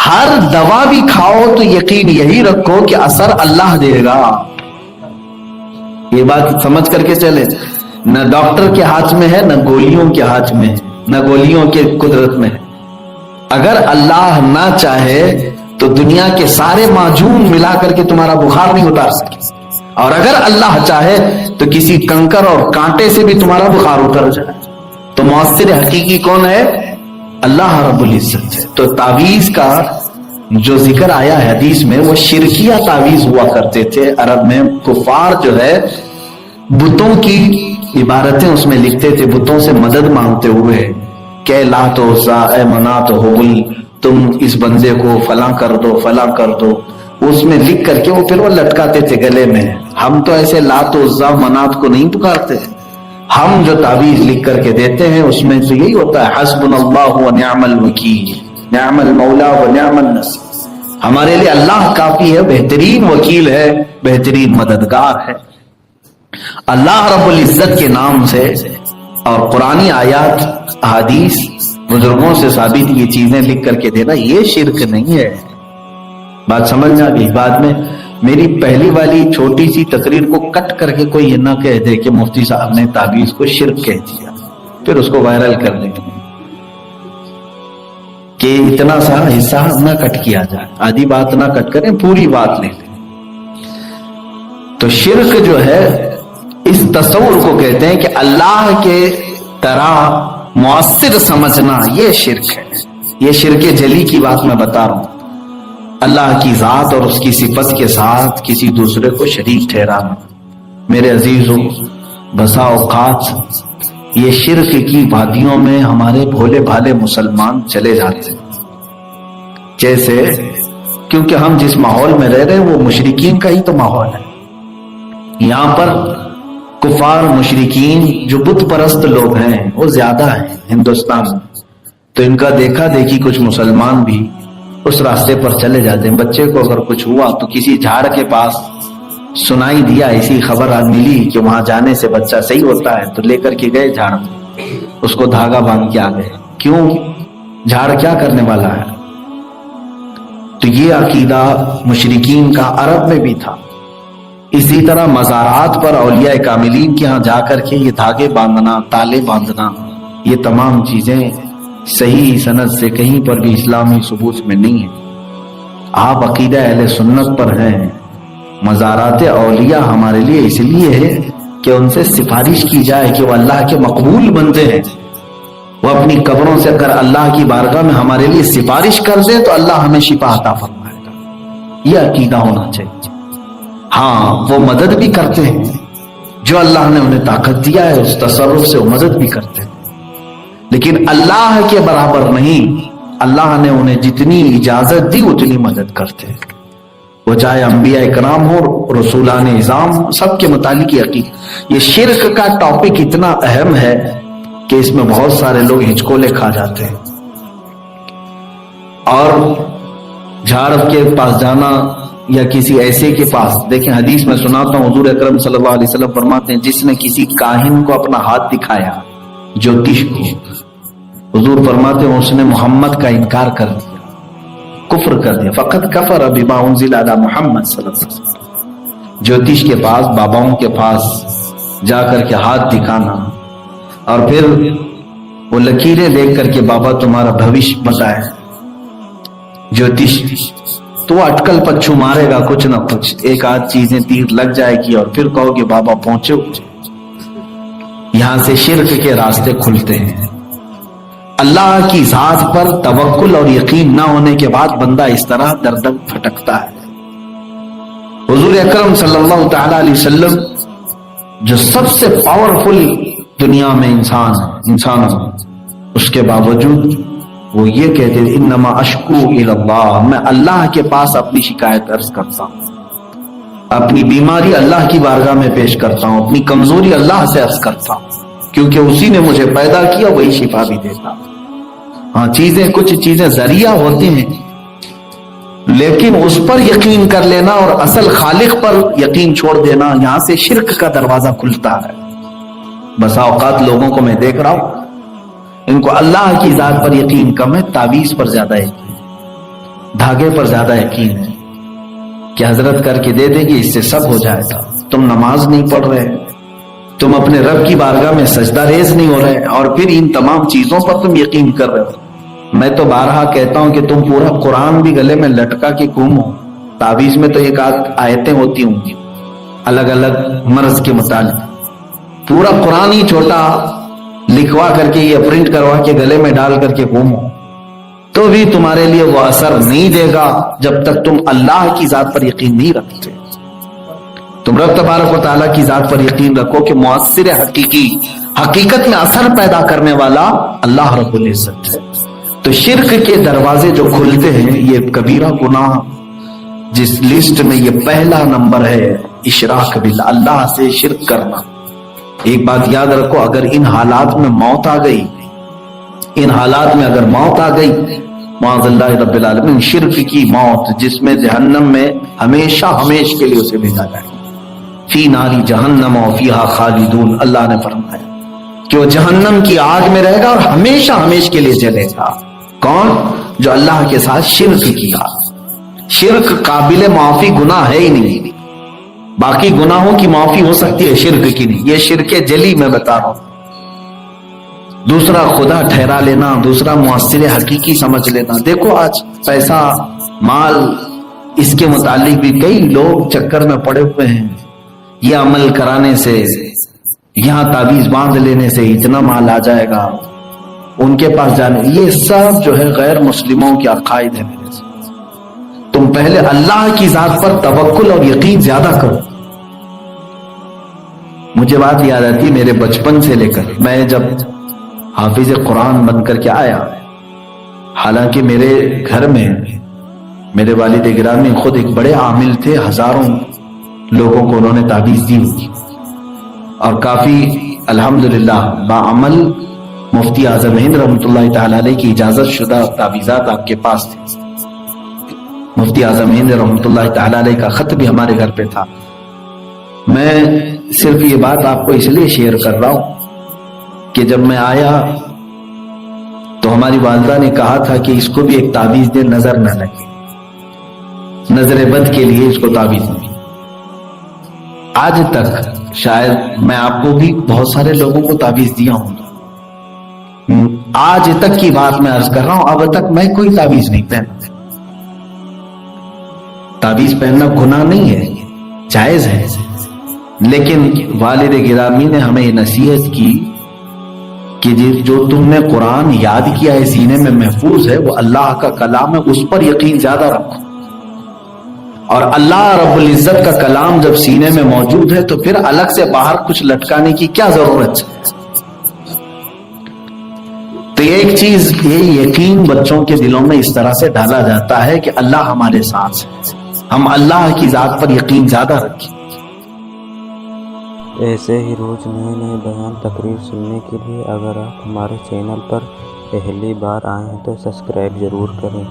ہر دوا بھی کھاؤ تو یقین یہی رکھو کہ اثر اللہ دے گا. یہ بات سمجھ کر کے چلے. نہ ڈاکٹر کے ہاتھ میں ہے، نہ گولیوں کے ہاتھ میں ہے، نہ گولیوں کے قدرت میں ہے. اگر اللہ نہ چاہے تو دنیا کے سارے معجون ملا کر کے تمہارا بخار نہیں اتار سکے، اور اگر اللہ چاہے تو کسی کنکر اور کانٹے سے بھی تمہارا بخار اتر جائے. تو مؤثر حقیقی کون ہے؟ اللہ رب العزت ہے. تو تعویذ کا جو ذکر آیا ہے حدیث میں، وہ شرکیہ تعویذ ہوا کرتے تھے. عرب میں کفار جو ہے بتوں کی عبارتیں اس میں لکھتے تھے، بتوں سے مدد مانگتے ہوئے کہ لات و عزا، اے منات و حبل، تم اس بندے کو فلاں کر دو فلاں کر دو. اس میں لکھ کر کے وہ پھر وہ لٹکاتے تھے گلے میں. ہم تو ایسے لات و عزا منات کو نہیں پکارتے. ہم جو تعویذ لکھ کر کے دیتے ہیں اس میں تو یہی ہوتا ہے، حسبنا اللہ و نعم الوکیل، نعم المولا و نعم النصیر. ہمارے لیے اللہ کافی ہے، بہترین وکیل ہے، بہترین مددگار ہے. اللہ رب العزت کے نام سے اور قرآنی آیات، احادیث، بزرگوں سے ثابت یہ چیزیں لکھ کر کے دینا، یہ شرک نہیں ہے. بات سمجھ آ گئی؟ بعد میں میری پہلی والی چھوٹی سی تقریر کو کٹ کر کے کوئی یہ نہ کہہ دے کہ مفتی صاحب نے تعویذ کو شرک کہہ دیا، پھر اس کو وائرل کر دیں کہ اتنا سا حصہ نہ کٹ کیا جائے، آدھی بات نہ کٹ کریں، پوری بات لے لیں. تو شرک جو ہے اس تصور کو کہتے ہیں کہ اللہ کے طرح مؤثر سمجھنا، یہ شرک ہے. یہ شرک جلی کی بات میں بتا رہا ہوں. اللہ کی ذات اور اس کی صفت کے ساتھ کسی دوسرے کو شریک ٹھہرانا. میرے عزیزوں، بسا اوقات یہ شرک کی وادیوں میں ہمارے بھولے بھالے مسلمان چلے جاتے ہیں. جیسے کیونکہ ہم جس ماحول میں رہ رہے ہیں وہ مشرکین کا ہی تو ماحول ہے. یہاں پر کفار مشرکین جو بت پرست لوگ ہیں وہ زیادہ ہیں ہندوستان میں. تو ان کا دیکھا دیکھی کچھ مسلمان بھی اس راستے پر چلے جاتے ہیں. بچے کو اگر کچھ ہوا تو کسی جھاڑ کے پاس سنائی دیا، ایسی خبر ملی کہ وہاں جانے سے بچہ صحیح ہوتا ہے، تو لے کر کے گئے جھاڑ، اس کو دھاگا باندھ کے آ گئے. کیوں؟ جھاڑ کیا کرنے والا ہے؟ تو یہ عقیدہ مشرکین کا عرب میں بھی تھا. اسی طرح مزارات پر اولیاء کاملین کے ہاں جا کر کے یہ دھاگے باندھنا، تالے باندھنا، یہ تمام چیزیں صحیح سند سے کہیں پر بھی اسلامی ثبوت میں نہیں ہے. آپ عقیدہ اہل سنت پر ہیں. مزارات اولیاء ہمارے لیے اس لیے ہے کہ ان سے سفارش کی جائے کہ وہ اللہ کے مقبول بندے ہیں. وہ اپنی قبروں سے اگر اللہ کی بارگاہ میں ہمارے لیے سفارش کر دیں تو اللہ ہمیں شفا عطا فرمائے گا. یہ عقیدہ ہونا چاہیے. ہاں وہ مدد بھی کرتے ہیں، جو اللہ نے انہیں طاقت دیا ہے اس تصرف سے وہ مدد بھی کرتے ہیں، لیکن اللہ کے برابر نہیں. اللہ نے انہیں جتنی اجازت دی اتنی مدد کرتے ہیں. وہ چاہے انبیاء کرام ہو، رسولان اعظام، سب کے متعلق یہ شرک کا ٹاپک اتنا اہم ہے کہ اس میں بہت سارے لوگ ہچکولے کھا جاتے ہیں. اور جھاڑ کے پاس جانا یا کسی ایسے کے پاس، دیکھیں حدیث میں سناتا ہوں، حضور اکرم صلی اللہ علیہ وسلم فرماتے ہیں جس نے کسی کاہن کو اپنا ہاتھ دکھایا، جوتش کو، حضور فرماتے ہیں اس نے محمد کا انکار کر دیا، کفر کر دیا. فقط کفر بما انزل علی محمد صلی اللہ علیہ وسلم. جوتش کے پاس، باباؤں کے پاس جا کر کے ہاتھ دکھانا اور پھر وہ لکیریں دیکھ کر کے بابا تمہارا بھوش بتائے، جوتش تو وہ اٹکل پچھو مارے گا، کچھ نہ کچھ ایک آدھ چیزیں تیر لگ جائے گی اور پھر کہو کہ بابا پہنچے. یہاں سے شرک کے راستے کھلتے ہیں. اللہ کی ذات پر توکل اور یقین نہ ہونے کے بعد بندہ اس طرح در در پھٹکتا ہے. حضور اکرم صلی اللہ تعالی علیہ وسلم جو سب سے پاورفل دنیا میں انسان ہو، اس کے باوجود وہ یہ کہتے ہیں انما اشکو الی اللہ، میں اللہ کے پاس اپنی شکایت عرض کرتا ہوں، اپنی بیماری اللہ کی بارگاہ میں پیش کرتا ہوں، اپنی کمزوری اللہ سے عرض کرتا ہوں، کیونکہ اسی نے مجھے پیدا کیا، وہی شفا بھی دیتا. ہاں کچھ چیزیں ذریعہ ہوتی ہیں، لیکن اس پر یقین کر لینا اور اصل خالق پر یقین چھوڑ دینا، یہاں سے شرک کا دروازہ کھلتا ہے. بسا اوقات لوگوں کو میں دیکھ رہا ہوں، ان کو اللہ کی ذات پر یقین کم ہے، تعویذ پر زیادہ یقین. دھاگے پر زیادہ یقین ہے کہ حضرت کر کے دے دے گی، اس سے سب ہو جائے گا. تم نماز نہیں پڑھ رہے، تم اپنے رب کی بارگاہ میں سجدہ ریز نہیں ہو رہے، اور پھر ان تمام چیزوں پر تم یقین کر رہے ہو. میں تو بارہا کہتا ہوں کہ تم پورا قرآن بھی گلے میں لٹکا کے گھومو. تعویذ میں تو ایک آیتیں ہوتی ہوں گی الگ الگ مرض کے متعلق، پورا قرآن ہی چھوٹا لکھوا کر کے یا پرنٹ کروا کے گلے میں ڈال کر کے گھومو تو بھی تمہارے لیے وہ اثر نہیں دے گا جب تک تم اللہ کی ذات پر یقین نہیں رکھتے. تم رب تبارک و تعالیٰ کی ذات پر یقین رکھو کہ مؤثر حقیقی، حقیقت میں اثر پیدا کرنے والا اللہ رب العزت ہے. تو شرک کے دروازے جو کھلتے ہیں، یہ کبیرہ گناہ جس لسٹ میں یہ پہلا نمبر ہے، اشراک باللہ، اللہ سے شرک کرنا. ایک بات یاد رکھو، اگر ان حالات میں موت آ گئی، ان حالات میں اگر موت آ گئی، معاذ اللہ رب العالمین، شرک کی موت جس میں جہنم میں ہمیشہ ہمیش کے لیے اسے بھیجا جائے، فی ناری جہنم و فیہا خالدون، اللہ نے فرمایا کہ وہ جہنم کی آگ میں رہے گا اور ہمیشہ ہمیش کے لیے جلے گا. کون؟ جو اللہ کے ساتھ شرک کیا. شرک قابل معافی گناہ ہے ہی نہیں. باقی گناہوں کی معافی ہو سکتی ہے، شرک کی نہیں. یہ شرک جلی میں بتا رہا ہوں. دوسرا خدا ٹھہرا لینا، دوسرا مؤثر حقیقی سمجھ لینا. دیکھو آج پیسہ، مال، اس کے متعلق بھی کئی لوگ چکر میں پڑے ہوئے ہیں. یہ عمل کرانے سے، یہاں تعویذ باندھ لینے سے اتنا مال آ جائے گا، ان کے پاس جانے، یہ سب جو ہے غیر مسلموں کے عقائد ہیں. میرے سے تم پہلے اللہ کی ذات پر توکل اور یقین زیادہ کرو. مجھے بات یاد آتی میرے بچپن سے لے کر میں جب حافظ قرآن بن کر کے آیا، حالانکہ میرے گھر میں میرے والد گرامی خود ایک بڑے عامل تھے، ہزاروں لوگوں کو انہوں نے تعویذ دی ہوئی، اور کافی الحمدللہ باعمل مفتی اعظم ہند رحمۃ اللہ تعالی علیہ کی اجازت شدہ تعویذات آپ کے پاس تھے. مفتی اعظم ہند رحمۃ اللہ تعالی علیہ کا خط بھی ہمارے گھر پہ تھا. میں صرف یہ بات آپ کو اس لیے شیئر کر رہا ہوں کہ جب میں آیا تو ہماری والدہ نے کہا تھا کہ اس کو بھی ایک تعویذ دے، نظر نہ لگے، نظر بد کے لیے اس کو تعویذ دی. آج تک شاید میں آپ کو بھی بہت سارے لوگوں کو تعویذ دیا ہوں، آج تک کی بات میں عرض کر رہا ہوں، اب تک میں کوئی تعویذ نہیں پہنا. تعویذ پہننا گناہ نہیں ہے، جائز ہے، لیکن والد گرامی نے ہمیں یہ نصیحت کی کہ جو تم نے قرآن یاد کیا ہے، سینے میں محفوظ ہے، وہ اللہ کا کلام ہے، اس پر یقین زیادہ رکھو. اور اللہ رب العزت کا کلام جب سینے میں موجود ہے تو پھر الگ سے باہر کچھ لٹکانے کی کیا ضرورت ہے. تو ایک چیز، یہ یقین بچوں کے دلوں میں اس طرح سے ڈالا جاتا ہے کہ اللہ ہمارے ساتھ ہے، ہم اللہ کی ذات پر یقین زیادہ رکھیں. ایسے ہی روز نئے نئے بیان تقریر سننے کے لیے اگر آپ ہمارے چینل پر پہلی بار آئے ہیں تو سبسکرائب ضرور کریں.